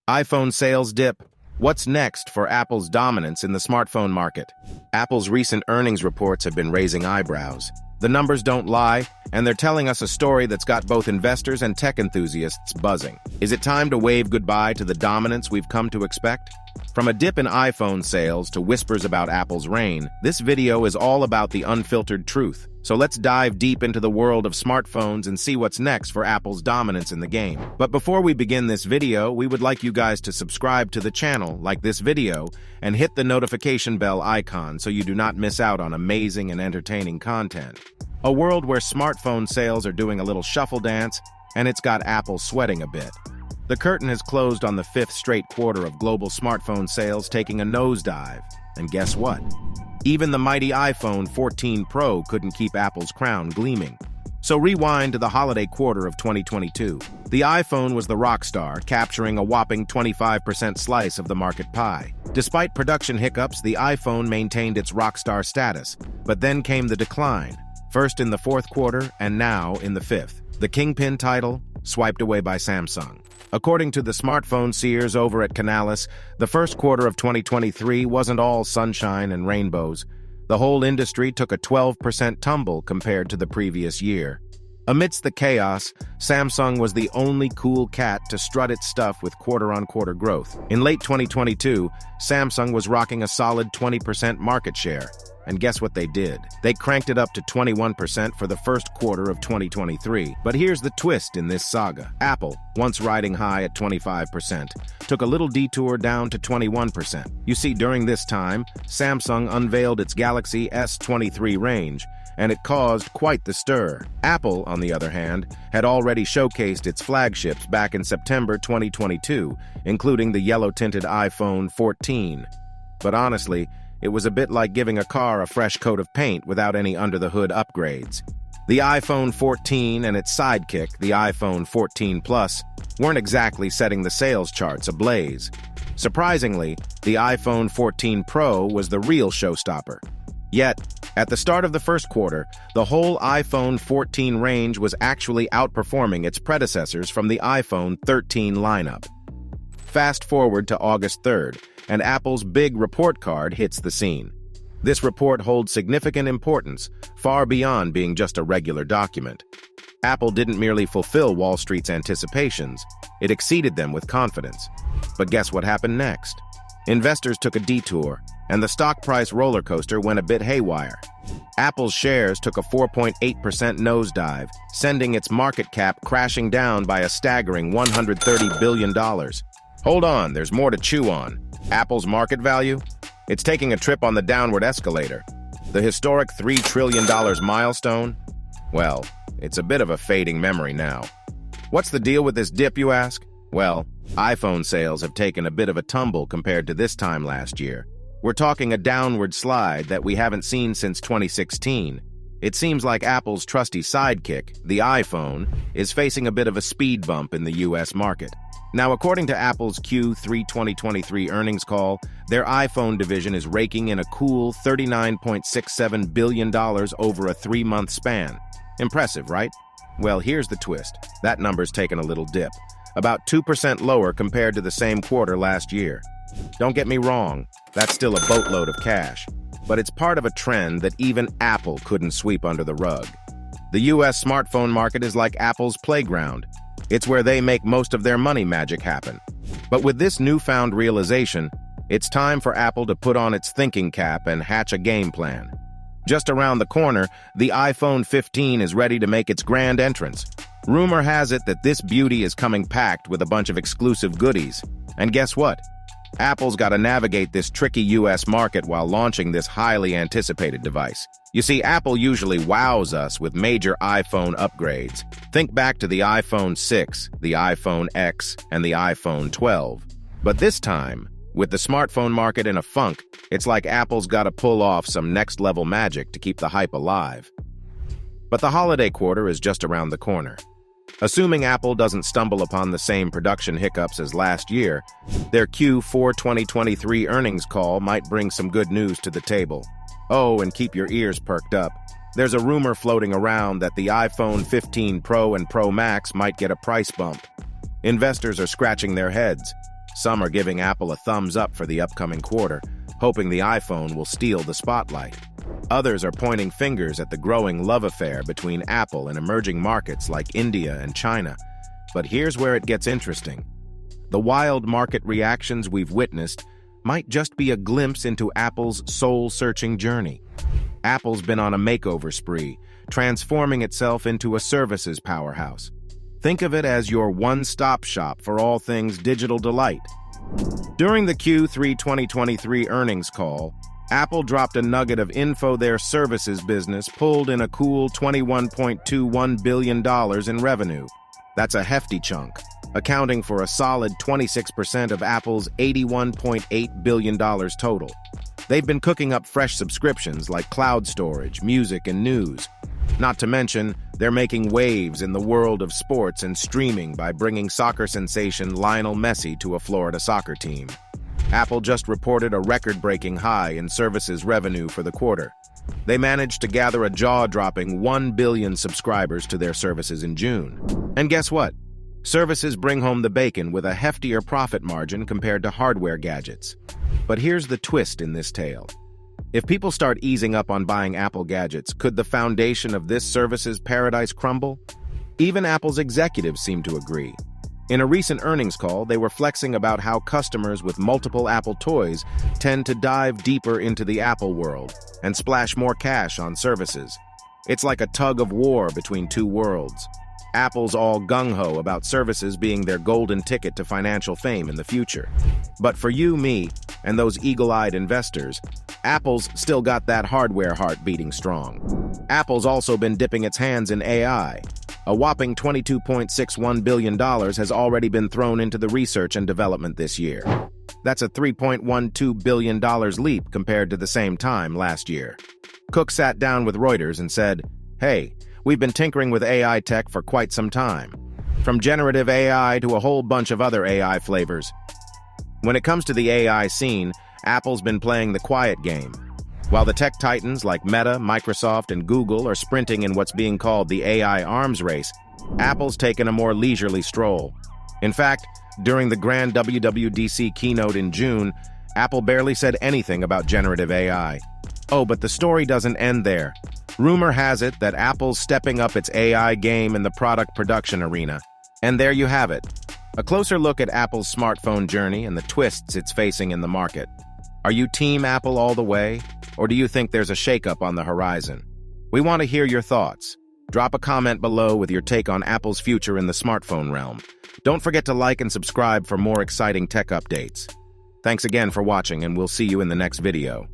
iPhone sales dip. What's next for Apple's dominance in the smartphone market? Apple's recent earnings reports have been raising eyebrows. The numbers don't lie, and they're telling us a story that's got both investors and tech enthusiasts buzzing. Is it time to wave goodbye to the dominance we've come to expect? From a dip in iPhone sales to whispers about Apple's reign, this video is all about the unfiltered truth. So let's dive deep into the world of smartphones and see what's next for Apple's dominance in the game. But before we begin this video, we would like you guys to subscribe to the channel, like this video, and hit the notification bell icon so you do not miss out on amazing and entertaining content. A world where smartphone sales are doing a little shuffle dance, and it's got Apple sweating a bit. The curtain has closed on the fifth straight quarter of global smartphone sales taking a nosedive. And guess what? Even the mighty iPhone 14 Pro couldn't keep Apple's crown gleaming. So rewind to the holiday quarter of 2022. The iPhone was the rock star, capturing a whopping 25% slice of the market pie. Despite production hiccups, the iPhone maintained its rock star status. But then came the decline, first in the fourth quarter and now in the fifth. The kingpin title, swiped away by Samsung. According to the smartphone seers over at Canalys, the first quarter of 2023 wasn't all sunshine and rainbows. The whole industry took a 12% tumble compared to the previous year. Amidst the chaos, Samsung was the only cool cat to strut its stuff with quarter-on-quarter growth. In late 2022, Samsung was rocking a solid 20% market share. And guess what they did? They cranked it up to 21% for the first quarter of 2023. But here's the twist in this saga. Apple, once riding high at 25%, took a little detour down to 21%. You see, during this time, Samsung unveiled its Galaxy S23 range, and it caused quite the stir. Apple, on the other hand, had already showcased its flagships back in September 2022, including the yellow-tinted iPhone 14. But honestly, it was a bit like giving a car a fresh coat of paint without any under-the-hood upgrades. The iPhone 14 and its sidekick, the iPhone 14 Plus, weren't exactly setting the sales charts ablaze. Surprisingly, the iPhone 14 Pro was the real showstopper. Yet, at the start of the first quarter, the whole iPhone 14 range was actually outperforming its predecessors from the iPhone 13 lineup. Fast forward to August 3rd, and Apple's big report card hits the scene. This report holds significant importance, far beyond being just a regular document. Apple didn't merely fulfill Wall Street's anticipations, it exceeded them with confidence. But guess what happened next? Investors took a detour, and the stock price roller coaster went a bit haywire. Apple's shares took a 4.8% nosedive, sending its market cap crashing down by a staggering $130 billion. Hold on, there's more to chew on. Apple's market value? It's taking a trip on the downward escalator. The historic $3 trillion milestone? Well, it's a bit of a fading memory now. What's the deal with this dip, you ask? Well, iPhone sales have taken a bit of a tumble compared to this time last year. We're talking a downward slide that we haven't seen since 2016. It seems like Apple's trusty sidekick, the iPhone, is facing a bit of a speed bump in the US market. Now, according to Apple's Q3 2023 earnings call, their iPhone division is raking in a cool $39.67 billion over a 3-month span. Impressive, right? Well, here's the twist. That number's taken a little dip, about 2% lower compared to the same quarter last year. Don't get me wrong, that's still a boatload of cash, but it's part of a trend that even Apple couldn't sweep under the rug. The US smartphone market is like Apple's playground. It's where they make most of their money magic happen. But with this newfound realization, it's time for Apple to put on its thinking cap and hatch a game plan. Just around the corner, the iPhone 15 is ready to make its grand entrance. Rumor has it that this beauty is coming packed with a bunch of exclusive goodies. And guess what? Apple's got to navigate this tricky US market while launching this highly anticipated device. You see, Apple usually wows us with major iPhone upgrades. Think back to the iPhone 6, the iPhone X, and the iPhone 12. But this time, with the smartphone market in a funk, it's like Apple's got to pull off some next-level magic to keep the hype alive. But the holiday quarter is just around the corner. Assuming Apple doesn't stumble upon the same production hiccups as last year, their Q4 2023 earnings call might bring some good news to the table. Oh, and keep your ears perked up. There's a rumor floating around that the iPhone 15 Pro and Pro Max might get a price bump. Investors are scratching their heads. Some are giving Apple a thumbs up for the upcoming quarter, hoping the iPhone will steal the spotlight. Others are pointing fingers at the growing love affair between Apple and emerging markets like India and China. But here's where it gets interesting. The wild market reactions we've witnessed might just be a glimpse into Apple's soul-searching journey. Apple's been on a makeover spree, transforming itself into a services powerhouse. Think of it as your one-stop shop for all things digital delight. During the Q3 2023 earnings call, Apple dropped a nugget of info their services business pulled in a cool $21.21 billion in revenue. That's a hefty chunk, accounting for a solid 26% of Apple's $81.8 billion total. They've been cooking up fresh subscriptions like cloud storage, music, and news. Not to mention, they're making waves in the world of sports and streaming by bringing soccer sensation Lionel Messi to a Florida soccer team. Apple just reported a record-breaking high in services revenue for the quarter. They managed to gather a jaw-dropping 1 billion subscribers to their services in June. And guess what? Services bring home the bacon with a heftier profit margin compared to hardware gadgets. But here's the twist in this tale. If people start easing up on buying Apple gadgets, could the foundation of this services paradise crumble? Even Apple's executives seem to agree. In a recent earnings call, they were flexing about how customers with multiple Apple toys tend to dive deeper into the Apple world and splash more cash on services. It's like a tug of war between two worlds. Apple's all gung-ho about services being their golden ticket to financial fame in the future. But for you, me, and those eagle-eyed investors, Apple's still got that hardware heart beating strong. Apple's also been dipping its hands in AI. A whopping $22.61 billion has already been thrown into the research and development this year. That's a $3.12 billion leap compared to the same time last year. Cook sat down with Reuters and said, "Hey, we've been tinkering with AI tech for quite some time. From generative AI to a whole bunch of other AI flavors. When it comes to the AI scene, Apple's been playing the quiet game. While the tech titans like Meta, Microsoft, and Google are sprinting in what's being called the AI arms race, Apple's taken a more leisurely stroll. In fact, during the grand WWDC keynote in June, Apple barely said anything about generative AI. Oh, but the story doesn't end there. Rumor has it that Apple's stepping up its AI game in the product production arena. And there you have it. A closer look at Apple's smartphone journey and the twists it's facing in the market. Are you Team Apple all the way? Or do you think there's a shakeup on the horizon? We want to hear your thoughts. Drop a comment below with your take on Apple's future in the smartphone realm. Don't forget to like and subscribe for more exciting tech updates. Thanks again for watching, and we'll see you in the next video.